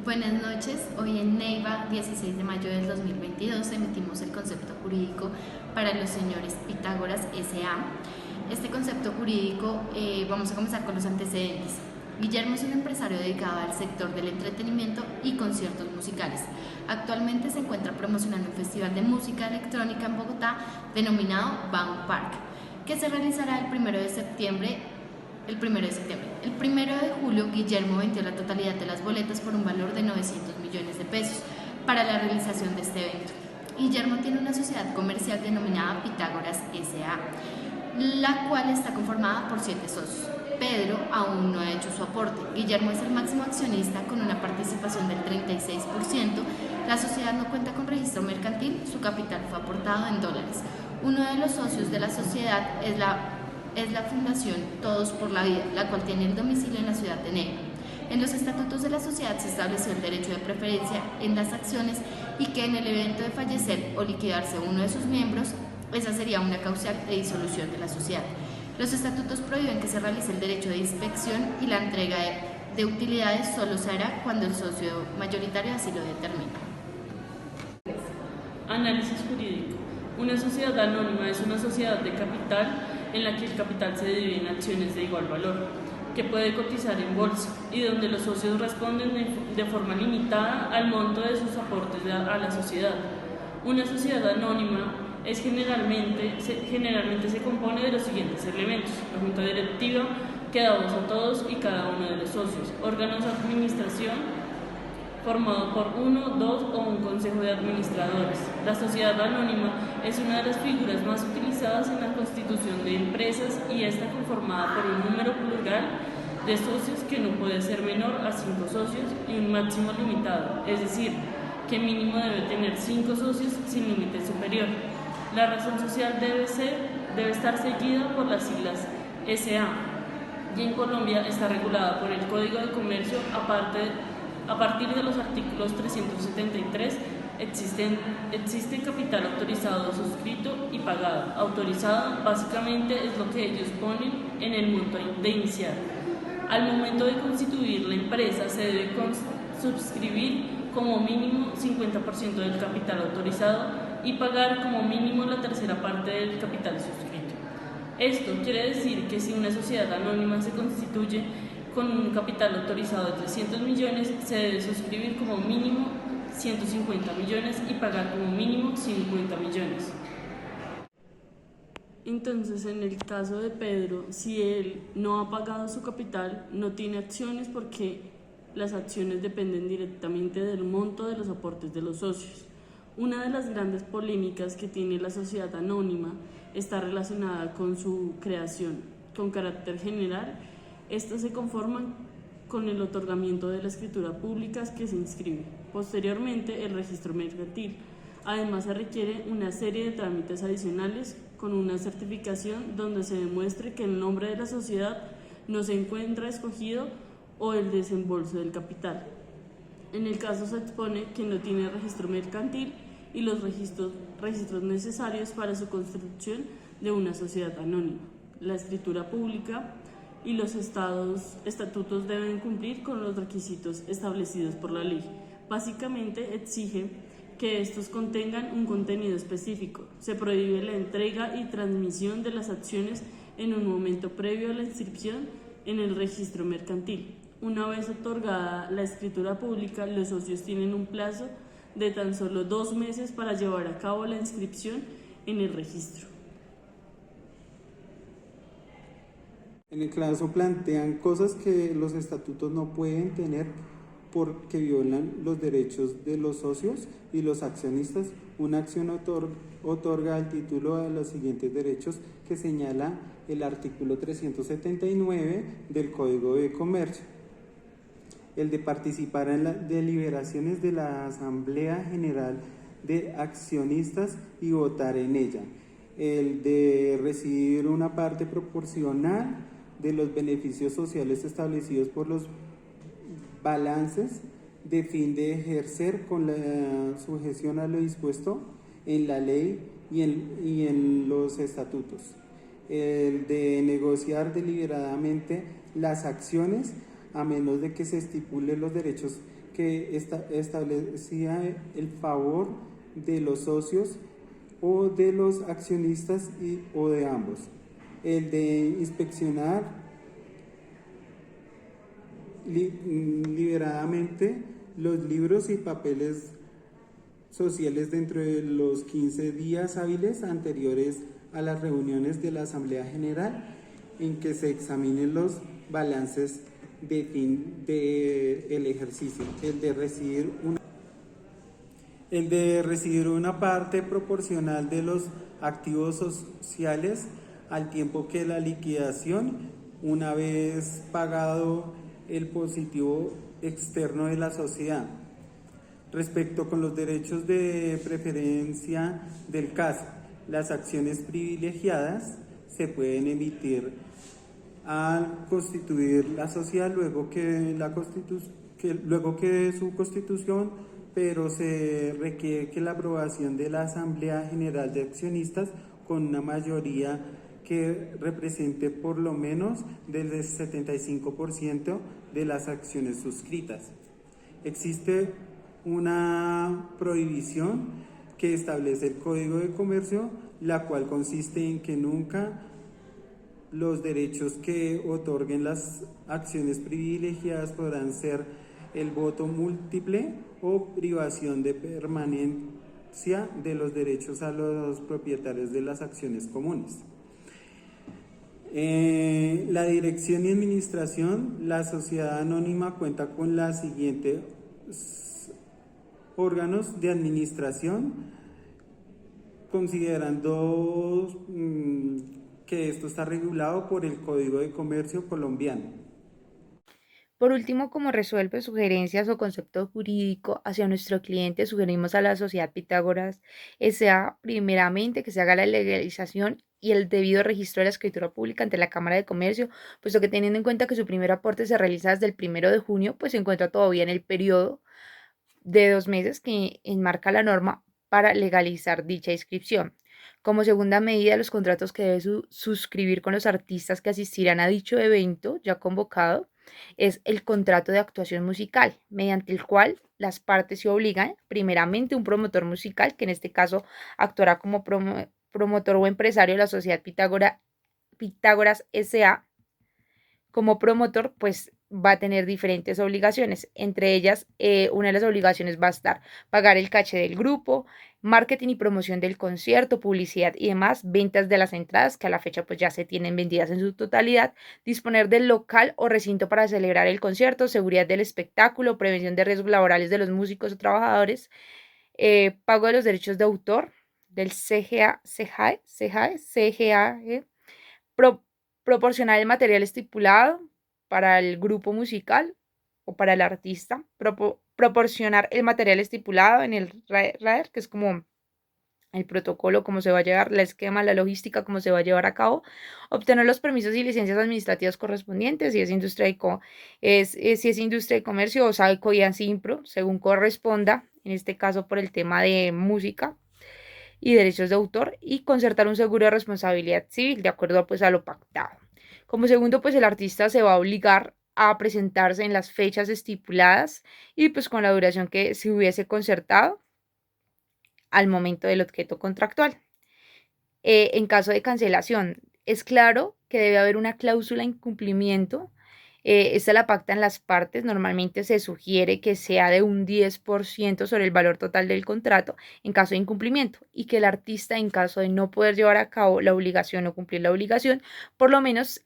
Buenas noches, hoy en Neiva, 16 de mayo del 2022, emitimos el concepto jurídico para los señores Pitágoras S.A. Este concepto jurídico, vamos a comenzar con los antecedentes. Guillermo es un empresario dedicado al sector del entretenimiento y conciertos musicales. Actualmente se encuentra promocionando un festival de música electrónica en Bogotá denominado Bound Park, que se realizará el 1 de septiembre. El 1 de julio, Guillermo vendió la totalidad de las boletas por un valor de 900 millones de pesos para la realización de este evento. Guillermo tiene una sociedad comercial denominada Pitágoras S.A., la cual está conformada por 7 socios. Pedro aún no ha hecho su aporte. Guillermo es el máximo accionista con una participación del 36%. La sociedad no cuenta con registro mercantil, su capital fue aportado en dólares. Uno de los socios de la sociedad es la Fundación Todos por la Vida, la cual tiene el domicilio en la ciudad de Neiva. En los estatutos de la sociedad se estableció el derecho de preferencia en las acciones y que en el evento de fallecer o liquidarse uno de sus miembros, esa sería una causa de disolución de la sociedad. Los estatutos prohíben que se realice el derecho de inspección y la entrega de utilidades solo se hará cuando el socio mayoritario así lo determine. Análisis jurídico. Una sociedad anónima es una sociedad de capital en la que el capital se divide en acciones de igual valor, que puede cotizar en bolsa y donde los socios responden de forma limitada al monto de sus aportes a la sociedad. Una sociedad anónima generalmente se compone de los siguientes elementos: la junta directiva, que da voz a todos y cada uno de los socios, órganos de administración, formado por uno, dos o un consejo de administradores. La sociedad anónima es una de las figuras más utilizadas en la constitución de empresas y está conformada por un número plural de socios que no puede ser menor a 5 socios y un máximo limitado, es decir, que mínimo debe tener 5 socios sin límite superior. La razón social debe estar seguida por las siglas SA y en Colombia está regulada por el Código de Comercio. A partir de los artículos 373 existe capital autorizado, suscrito y pagado. Autorizado básicamente es lo que ellos ponen en el monto de inicial. Al momento de constituir la empresa se debe suscribir como mínimo 50% del capital autorizado y pagar como mínimo la tercera parte del capital suscrito. Esto quiere decir que si una sociedad anónima se constituye con un capital autorizado de 300 millones, se debe suscribir como mínimo 150 millones y pagar como mínimo 50 millones. Entonces, en el caso de Pedro, si él no ha pagado su capital, no tiene acciones porque las acciones dependen directamente del monto de los aportes de los socios. Una de las grandes polémicas que tiene la sociedad anónima está relacionada con su creación. Con carácter general, estas se conforman con el otorgamiento de la escritura pública que se inscribe. Posteriormente, el registro mercantil. Además, se requiere una serie de trámites adicionales con una certificación donde se demuestre que el nombre de la sociedad no se encuentra escogido o el desembolso del capital. En el caso se expone que no tiene registro mercantil y los registros necesarios para su constitución de una sociedad anónima. La escritura pública y los estatutos deben cumplir con los requisitos establecidos por la ley. Básicamente exige que estos contengan un contenido específico. Se prohíbe la entrega y transmisión de las acciones en un momento previo a la inscripción en el registro mercantil. Una vez otorgada la escritura pública, los socios tienen un plazo de tan solo 2 meses para llevar a cabo la inscripción en el registro. En el caso plantean cosas que los estatutos no pueden tener porque violan los derechos de los socios y los accionistas. Una acción otorga el título a los siguientes derechos que señala el artículo 379 del Código de Comercio: el de participar en las deliberaciones de la Asamblea General de Accionistas y votar en ella, el de recibir una parte proporcional de los beneficios sociales establecidos por los balances de fin de ejercer con la sujeción a lo dispuesto en la ley y en los estatutos, el de negociar deliberadamente las acciones a menos de que se estipule los derechos que establecía el favor de los socios o de los accionistas o de ambos. El de inspeccionar liberadamente los libros y papeles sociales dentro de los 15 días hábiles anteriores a las reuniones de la Asamblea General en que se examinen los balances de fin del ejercicio. El de recibir una parte proporcional de los activos sociales al tiempo que la liquidación, una vez pagado el positivo externo de la sociedad. Respecto con los derechos de preferencia del caso, las acciones privilegiadas se pueden emitir al constituir la sociedad luego que de su constitución, pero se requiere que la aprobación de la Asamblea General de Accionistas con una mayoría que represente por lo menos del 75% de las acciones suscritas. Existe una prohibición que establece el Código de Comercio, la cual consiste en que nunca los derechos que otorguen las acciones privilegiadas podrán ser el voto múltiple o privación de permanencia de los derechos a los propietarios de las acciones comunes. La dirección y administración, la sociedad anónima cuenta con las siguientes órganos de administración, considerando que esto está regulado por el Código de Comercio colombiano. Por último, como resuelve sugerencias o concepto jurídico hacia nuestro cliente, sugerimos a la Sociedad Pitágoras S.A. primeramente que se haga la legalización y el debido registro de la escritura pública ante la Cámara de Comercio, puesto que teniendo en cuenta que su primer aporte se realiza desde el 1 de junio, pues se encuentra todavía en el periodo de 2 meses que enmarca la norma para legalizar dicha inscripción. Como segunda medida, los contratos que debe suscribir con los artistas que asistirán a dicho evento ya convocado es el contrato de actuación musical, mediante el cual las partes se obligan, primeramente, un promotor musical, que en este caso actuará como promotor o empresario de la Sociedad Pitágoras S.A. Como promotor, pues va a tener diferentes obligaciones. Entre ellas, una de las obligaciones va a estar pagar el caché del grupo, marketing y promoción del concierto, publicidad y demás, ventas de las entradas, que a la fecha pues ya se tienen vendidas en su totalidad, disponer del local o recinto para celebrar el concierto, seguridad del espectáculo, prevención de riesgos laborales de los músicos o trabajadores, pago de los derechos de autor del CGAE, proporcionar el material estipulado para el grupo musical o para el artista, proporcionar el material estipulado en el RAER, que es como el protocolo, cómo se va a llevar, el esquema, la logística, cómo se va a llevar a cabo, obtener los permisos y licencias administrativas correspondientes, si es industria y comercio o SAICO y ANSIMPRO, según corresponda, en este caso por el tema de música y derechos de autor, y concertar un seguro de responsabilidad civil de acuerdo pues a lo pactado. Como segundo, pues el artista se va a obligar a presentarse en las fechas estipuladas y pues con la duración que se hubiese concertado al momento del objeto contractual. En caso de cancelación, es claro que debe haber una cláusula de incumplimiento. Esta la pactan las partes. Normalmente se sugiere que sea de un 10% sobre el valor total del contrato en caso de incumplimiento, y que el artista, en caso de no poder llevar a cabo la obligación o cumplir la obligación, por lo menos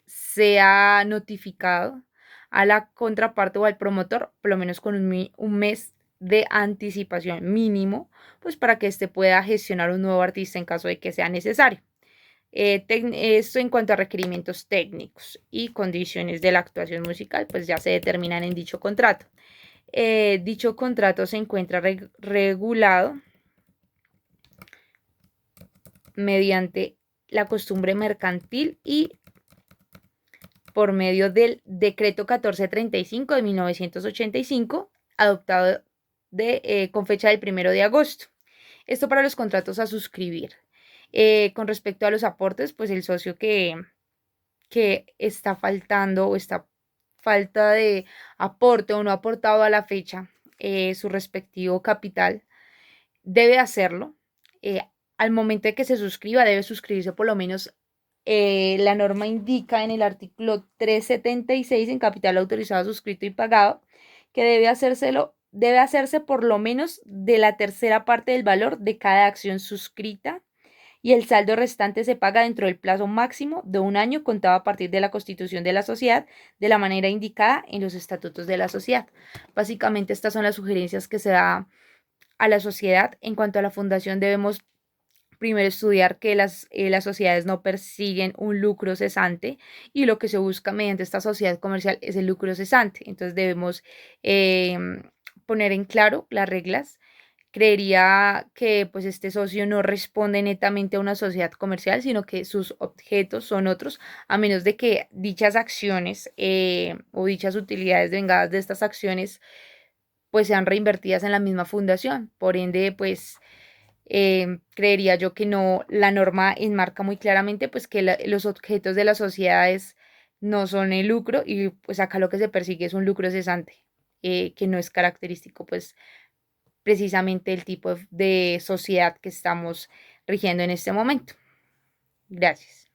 sea notificado a la contraparte o al promotor, por lo menos con un mes de anticipación mínimo, pues para que éste pueda gestionar un nuevo artista en caso de que sea necesario. Esto en cuanto a requerimientos técnicos y condiciones de la actuación musical, pues ya se determinan en dicho contrato. Dicho contrato se encuentra regulado mediante la costumbre mercantil y por medio del decreto 1435 de 1985, adoptado con fecha del 1 de agosto. Esto para los contratos a suscribir. Con respecto a los aportes, pues el socio que está faltando o está falta de aporte o no ha aportado a la fecha su respectivo capital, debe hacerlo. Al momento de que se suscriba, debe suscribirse por lo menos, la norma indica en el artículo 376 en capital autorizado, suscrito y pagado, que debe hacerse por lo menos de la tercera parte del valor de cada acción suscrita, y el saldo restante se paga dentro del plazo máximo de 1 año contado a partir de la constitución de la sociedad, de la manera indicada en los estatutos de la sociedad. Básicamente estas son las sugerencias que se da a la sociedad. En cuanto a la fundación, debemos primero estudiar que las sociedades no persiguen un lucro cesante, y lo que se busca mediante esta sociedad comercial es el lucro cesante. Entonces debemos poner en claro las reglas. Creería que pues este socio no responde netamente a una sociedad comercial, sino que sus objetos son otros, a menos de que dichas acciones o dichas utilidades vengadas de estas acciones pues sean reinvertidas en la misma fundación. Por ende, pues creería yo que no, la norma enmarca muy claramente pues que los objetos de las sociedades no son el lucro, y pues acá lo que se persigue es un lucro cesante, que no es característico pues precisamente el tipo de sociedad que estamos rigiendo en este momento. Gracias.